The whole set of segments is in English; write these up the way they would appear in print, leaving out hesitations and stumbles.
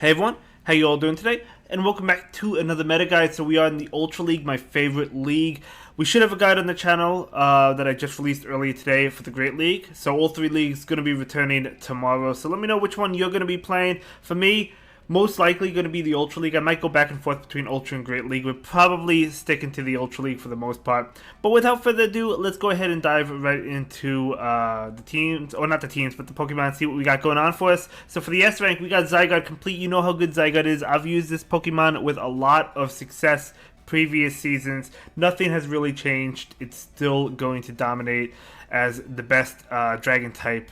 Hey everyone, how you all doing today? And welcome back to another meta guide. So we are in the Ultra League, my favorite league. We should have a guide on the channel that I just released earlier today for the Great League. So all three leagues going to be returning tomorrow. So let me know which one you're going to be playing. For me, most likely going to be the Ultra League. I might go back and forth between Ultra and Great League. We're probably sticking to the Ultra League for the most part. But without further ado, let's go ahead and dive right into the teams, or not the teams, but the Pokemon, see what we got going on for us. So for the S rank, we got Zygarde complete. You know how good Zygarde is. I've used this Pokemon with a lot of success previous seasons. Nothing has really changed. It's still going to dominate as the best dragon type.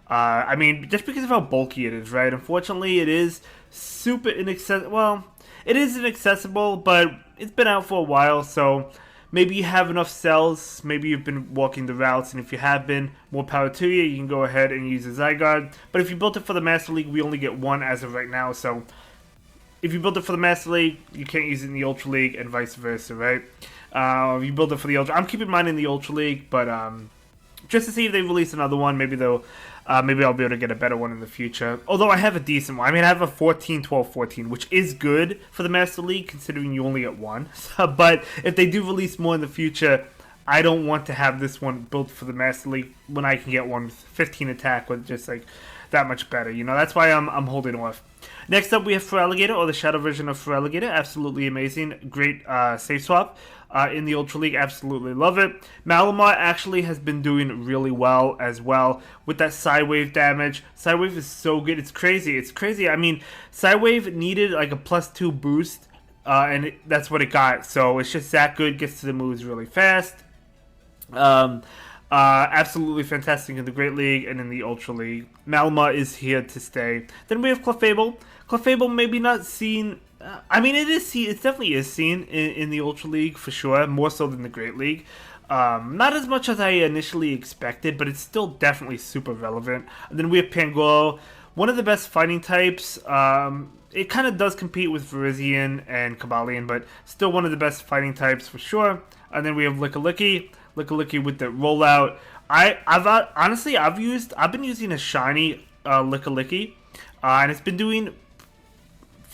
I mean, just because of how bulky it is, right? Unfortunately, it is super inaccessible. Well, it is inaccessible, but it's been out for a while, so maybe you have enough cells. Maybe you've been walking the routes, and if you have been, more power to you. You can go ahead and use a Zygarde. But if you built it for the Master League, we only get one as of right now, so if you build it for the Master League, you can't use it in the Ultra League, and vice versa, right? If you build it for the Ultra, I'm keeping mine in the Ultra League, but just to see if they release another one. Maybe they'll, maybe I'll be able to get a better one in the future. Although I have a decent one. I mean, I have a 14, 12, 14, which is good for the Master League, considering you only get one. But if they do release more in the future, I don't want to have this one built for the Master League when I can get one with 15 attack with just like that much better. You know, that's why I'm holding off. Next up, we have Feraligatr, or the Shadow version of Feraligatr. Absolutely amazing. Great safe swap. In the Ultra League, absolutely love it. Malamar actually has been doing really well as well with that Psywave damage. Psywave is so good. It's crazy. It's crazy. I mean, Psywave needed like a +2 boost, and that's what it got. So it's just that good. Gets to the moves really fast. Absolutely fantastic in the Great League and in the Ultra League. Malamar is here to stay. Then we have Clefable. Clefable maybe not seen. I mean, it is seen. It definitely is seen in the Ultra League for sure, more so than the Great League. Not as much as I initially expected, but it's still definitely super relevant. And then we have Pangoro, one of the best fighting types. It kind of does compete with Virizion and Cobalion, but still one of the best fighting types for sure. And then we have Lickilicky. Lickilicky with the rollout. I've been using a shiny Lickilicky, and it's been doing.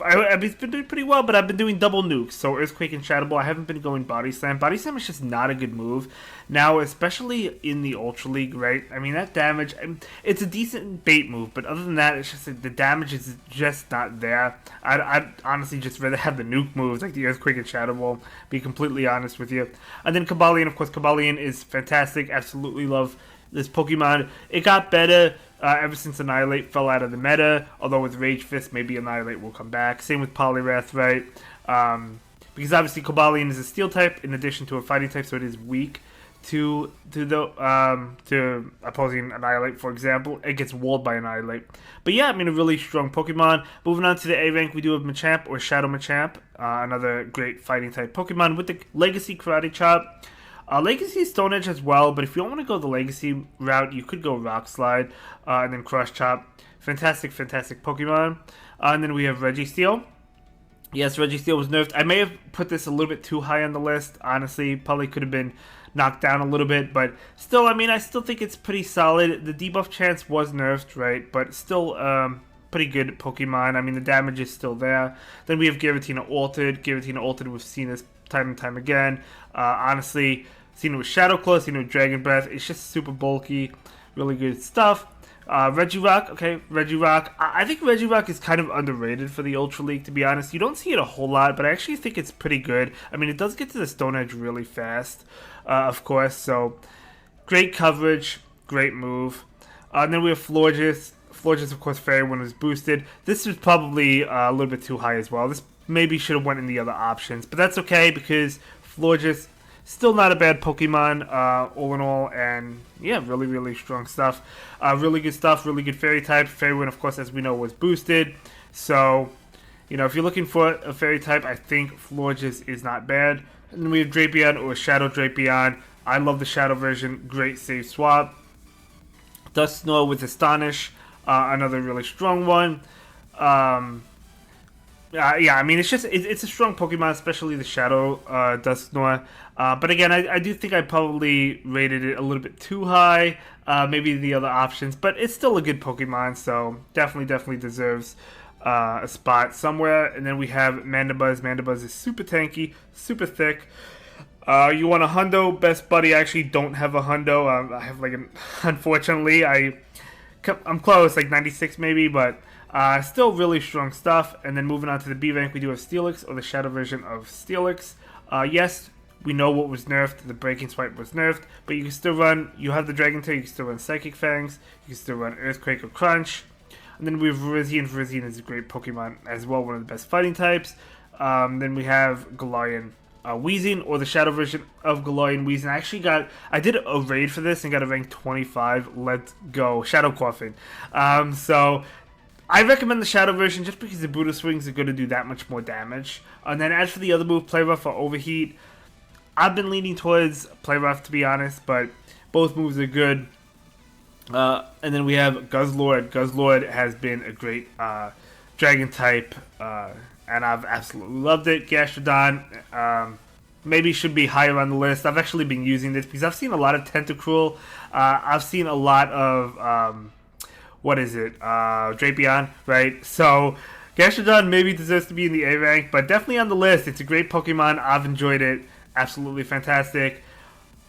It's been doing pretty well, but I've been doing double nukes, so Earthquake and Shadow Ball. I haven't been going Body Slam. Body Slam is just not a good move. Now, especially in the Ultra League, right? I mean, that damage, it's a decent bait move, but other than that, it's just the damage is just not there. I'd honestly just rather have the nuke moves, like the Earthquake and Shadow Ball, be completely honest with you. And then Cobalion, of course, Cobalion is fantastic. Absolutely love this Pokemon. It got better ever since Annihilate fell out of the meta, although with Rage Fist, maybe Annihilate will come back. Same with Poliwrath, right? Because obviously Cobalion is a Steel type in addition to a Fighting type, so it is weak to opposing Annihilate, for example. It gets walled by Annihilate. But yeah, I mean, a really strong Pokemon. Moving on to the A rank, we do have Machamp, or Shadow Machamp, another great Fighting type Pokemon with the Legacy Karate Chop. Legacy Stone Edge as well, but if you don't want to go the Legacy route, you could go Rock Slide and then Cross Chop. Fantastic, fantastic Pokemon. And then we have Registeel. Yes, Registeel was nerfed. I may have put this a little bit too high on the list, honestly. Probably could have been knocked down a little bit, but still, I mean, I still think it's pretty solid. The debuff chance was nerfed, right, but still pretty good Pokemon. I mean, the damage is still there. Then we have Giratina Altered. Giratina Altered, we've seen this time and time again. Honestly, seen it with Shadow Claw, seen it with Dragon Breath. It's just super bulky, really good stuff. Regirock, okay, Regirock. I think Regirock is kind of underrated for the Ultra League, to be honest. You don't see it a whole lot, but I actually think it's pretty good. I mean, it does get to the Stone Edge really fast, of course, so great coverage, great move. And then we have Florges. Florges, of course, Fairy Wind was boosted. This was probably a little bit too high as well. This maybe should have went in the other options, but that's okay because Florges, still not a bad Pokemon, all in all, and yeah, really, really strong stuff. Really good stuff, really good Fairy type. Fairy Wind, of course, as we know, was boosted. So, you know, if you're looking for a Fairy type, I think Florges is not bad. And then we have Drapion, or Shadow Drapion. I love the Shadow version. Great save swap. Dusknoir with Astonish, another really strong one. Yeah, I mean, it's a strong Pokemon, especially the Shadow Dusknoir. But again, I do think I probably rated it a little bit too high. Maybe the other options, but it's still a good Pokemon, so definitely deserves a spot somewhere. And then we have Mandibuzz. Mandibuzz is super tanky, super thick. You want a hundo? Best buddy. I actually don't have a hundo. I have like unfortunately, I'm close, like 96 maybe, but still really strong stuff. And then moving on to the B rank, we do have Steelix, or the shadow version of Steelix. Yes, we know what was nerfed. The Breaking Swipe was nerfed, but you can still run. You have the Dragon Tail. You can still run Psychic Fangs. You can still run Earthquake or Crunch. And then we have Virizion. Virizion is a great Pokemon as well, one of the best fighting types. Then we have Galarian Weezing, or the shadow version of Galarian Weezing. I did a raid for this and got a rank 25. Let's go. Shadow Coughing. So I recommend the shadow version just because the Brutal Swings are going to do that much more damage. And then as for the other move, Play Rough or Overheat, I've been leaning towards Play Rough, to be honest, but both moves are good. And then we have Guzzlord. Guzzlord has been a great dragon type, and I've absolutely loved it. Gastrodon maybe should be higher on the list. I've actually been using this because I've seen a lot of Tentacruel. I've seen a lot of, Drapion, right? So Gastrodon maybe deserves to be in the A rank, but definitely on the list. It's a great Pokemon. I've enjoyed it. Absolutely fantastic.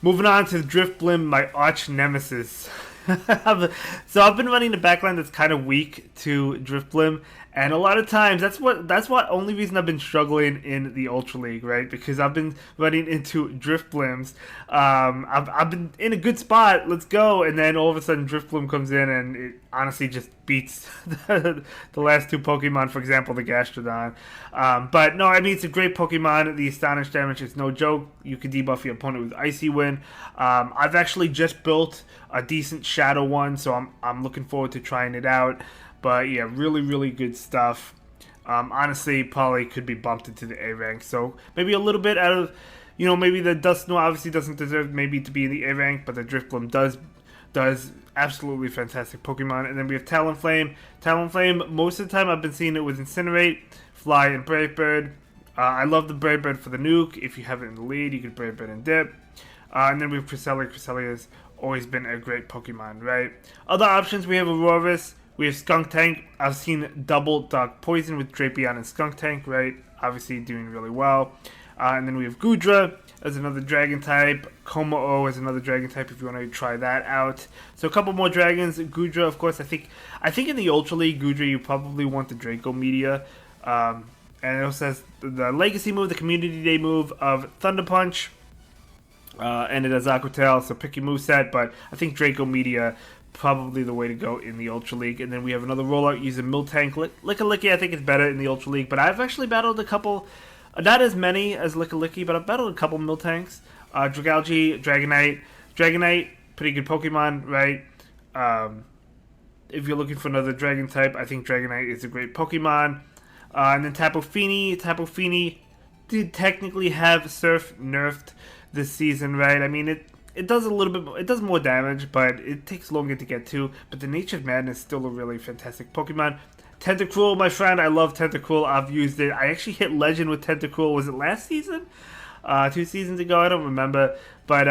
Moving on to Drifblim, my arch nemesis. So I've been running a backline that's kind of weak to Drifblim, and a lot of times that's what only reason I've been struggling in the Ultra League, right? Because I've been running into Drifblims. I've been in a good spot, let's go, and then all of a sudden Drifblim comes in and it honestly just beats the last two Pokemon, for example, the Gastrodon. But no, I mean, it's a great Pokemon. The Astonish damage is no joke. You can debuff your opponent with Icy Wind. I've actually just built a decent Shadow one, so I'm looking forward to trying it out. But yeah, really, really good stuff. Honestly, probably could be bumped into the A rank. So maybe a little bit out of, maybe the Dusknoir obviously doesn't deserve maybe to be in the A rank, but the Drifblim does absolutely fantastic Pokemon. And then we have Talonflame. Talonflame, most of the time I've been seeing it with Incinerate, Fly, and Brave Bird. I love the Brave Bird for the nuke. If you have it in the lead, you can Brave Bird and dip. And then we have Cresselia. Cresselia has always been a great Pokemon, right? Other options, we have Aurorus. We have Skuntank. I've seen double Dark Poison with Drapion and Skuntank, right? Obviously doing really well. And then we have Goodra as another dragon type. Kommo-o as another dragon type if you want to try that out. So a couple more dragons. Goodra, of course, I think in the Ultra League, Goodra, you probably want the Draco Meteor. And it also has the Legacy move, the Community Day move of Thunder Punch. And it has Aqua Tail, so pick your moveset, but I think Draco Meteor probably the way to go in the Ultra League. And then we have another rollout using Miltank. Lickilicky, I think it's better in the Ultra League, but I've actually battled a couple, not as many as Lickilicky, but I've battled a couple Miltanks. Dragalge, Dragonite. Dragonite, pretty good Pokemon, right? If you're looking for another Dragon type, I think Dragonite is a great Pokemon. And then Tapu Fini. Tapu Fini did technically have Surf nerfed this season, right? I mean, it does a little bit, it does more damage, but it takes longer to get to. But the Nature of Madness is still a really fantastic Pokemon. Tentacruel, my friend, I love Tentacruel. I've used it. I actually hit Legend with Tentacruel. Was it last season? 2 seasons ago? I don't remember. But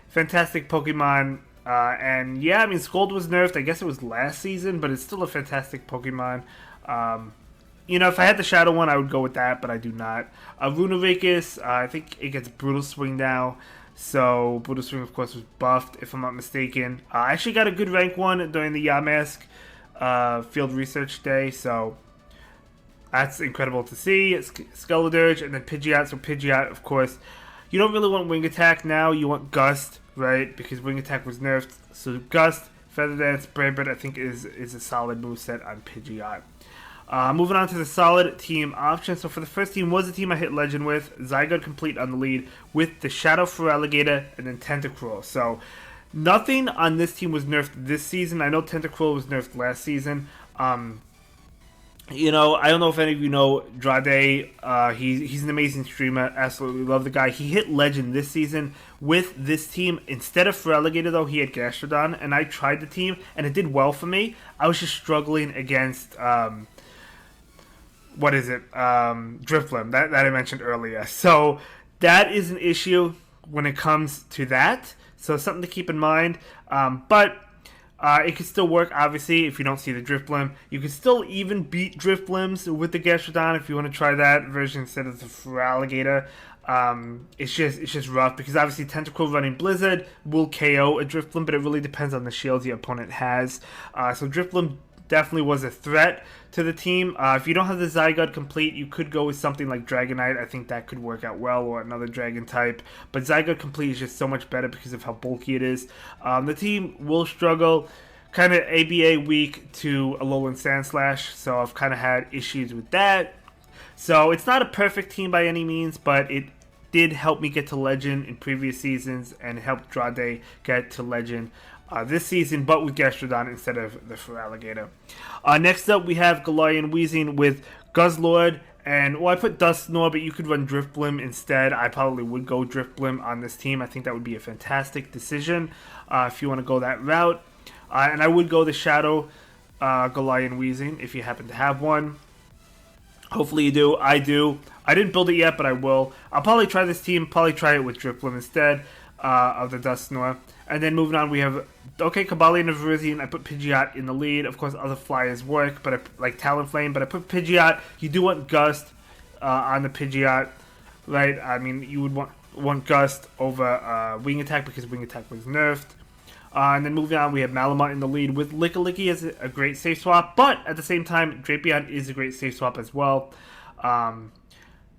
fantastic Pokemon. And yeah, I mean, Scold was nerfed. I guess it was last season, but it's still a fantastic Pokemon. If I had the Shadow one, I would go with that, but I do not. Runerikus, I think it gets Brutal Swing now. So, Brutal Swing, of course, was buffed, if I'm not mistaken. I actually got a good rank one during the Yamask Field Research Day, so that's incredible to see. Skeledirge, and then Pidgeot. So, Pidgeot, of course, you don't really want Wing Attack now. You want Gust, right? Because Wing Attack was nerfed. So, Gust, Feather Dance, Brave Bird, I think is a solid moveset on Pidgeot. Moving on to the solid team options. So for the first team was the team I hit Legend with. Zygarde complete on the lead with the Shadow Feraligatr and then Tentacruel. So nothing on this team was nerfed this season. I know Tentacruel was nerfed last season. I don't know if any of you know Drade. He's an amazing streamer. Absolutely love the guy. He hit Legend this season with this team. Instead of Feraligatr, though, he had Gastrodon. And I tried the team, and it did well for me. I was just struggling against... Drifblim, that I mentioned earlier. So that is an issue when it comes to that. So something to keep in mind. But It can still work, obviously, if you don't see the Drifblim. You can still even beat Drifblims with the Gastrodon if you want to try that version instead of the Feraligatr. It's just rough because obviously Tentacruel running Blizzard will KO a Drifblim, but it really depends on the shields your opponent has. So Drifblim definitely was a threat to the team. If you don't have the Zygarde complete, you could go with something like Dragonite. I think that could work out well, or another Dragon type. But Zygarde complete is just so much better because of how bulky it is. The team will struggle. Kind of ABA weak to Alolan Sandslash, so I've kind of had issues with that. So it's not a perfect team by any means, but it did help me get to Legend in previous seasons, and helped Drade get to Legend this season, but with Gastrodon instead of the Feraligatr. Next up, we have Galarian Weezing with Guzzlord, and well, I put Dusknoir, but you could run Drifblim instead. I probably would go Drifblim on this team. I think that would be a fantastic decision if you want to go that route. And I would go the Shadow Galarian Weezing if you happen to have one. Hopefully you do. I do. I didn't build it yet, but I will. I'll probably try this team. Probably try it with Drifblim instead of the Dusknoir. And then moving on, we have Cobalion and Virizion. I put Pidgeot in the lead. Of course, other flyers work, but like Talonflame. But I put Pidgeot. You do want Gust on the Pidgeot, right? I mean, you would want Gust over Wing Attack because Wing Attack was nerfed. And then moving on, we have Malamar in the lead with Lickilicky as a great safe swap, but at the same time, Drapion is a great safe swap as well.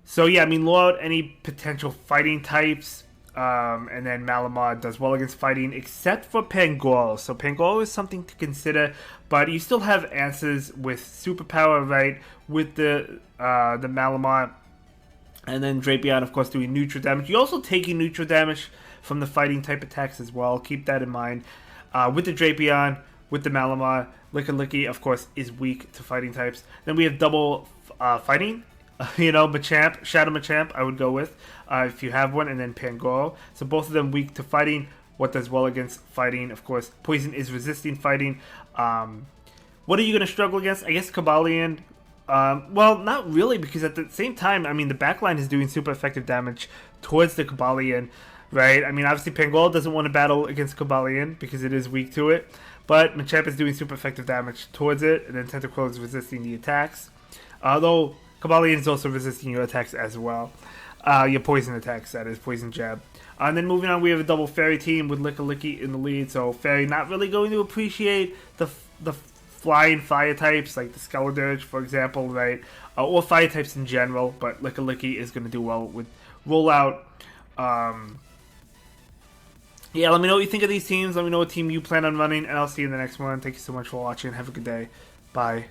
So yeah, I mean, rule out any potential fighting types, and then Malamar does well against fighting, except for Pangoro. So Pangoro is something to consider, but you still have answers with Superpower, right, with the Malamar, and then Drapion, of course, doing neutral damage. You're also taking neutral damage from the fighting type attacks as well. Keep that in mind. With the Drapion, with the Malamar, Lickilicky, of course, is weak to fighting types. Then we have double fighting. Machamp, Shadow Machamp, I would go with if you have one, and then Pangoro. So both of them weak to fighting. What does well against fighting? Of course, Poison is resisting fighting. What are you going to struggle against? I guess Cobalion. Well, not really, because at the same time, I mean, the backline is doing super effective damage towards the Cobalion. Right, I mean, obviously Pangoro doesn't want to battle against Cobalion because it is weak to it, but Machamp is doing super effective damage towards it, and then Tentacruel is resisting the attacks. Although Cobalion is also resisting your attacks as well, your poison attacks, that is, poison jab. And then moving on, we have a double Fairy team with Lickilicky in the lead, so Fairy not really going to appreciate the flying fire types like the Skeledirge, for example, right, or fire types in general, but Lickilicky is going to do well with rollout. Yeah, let me know what you think of these teams. Let me know what team you plan on running, and I'll see you in the next one. Thank you so much for watching. Have a good day. Bye.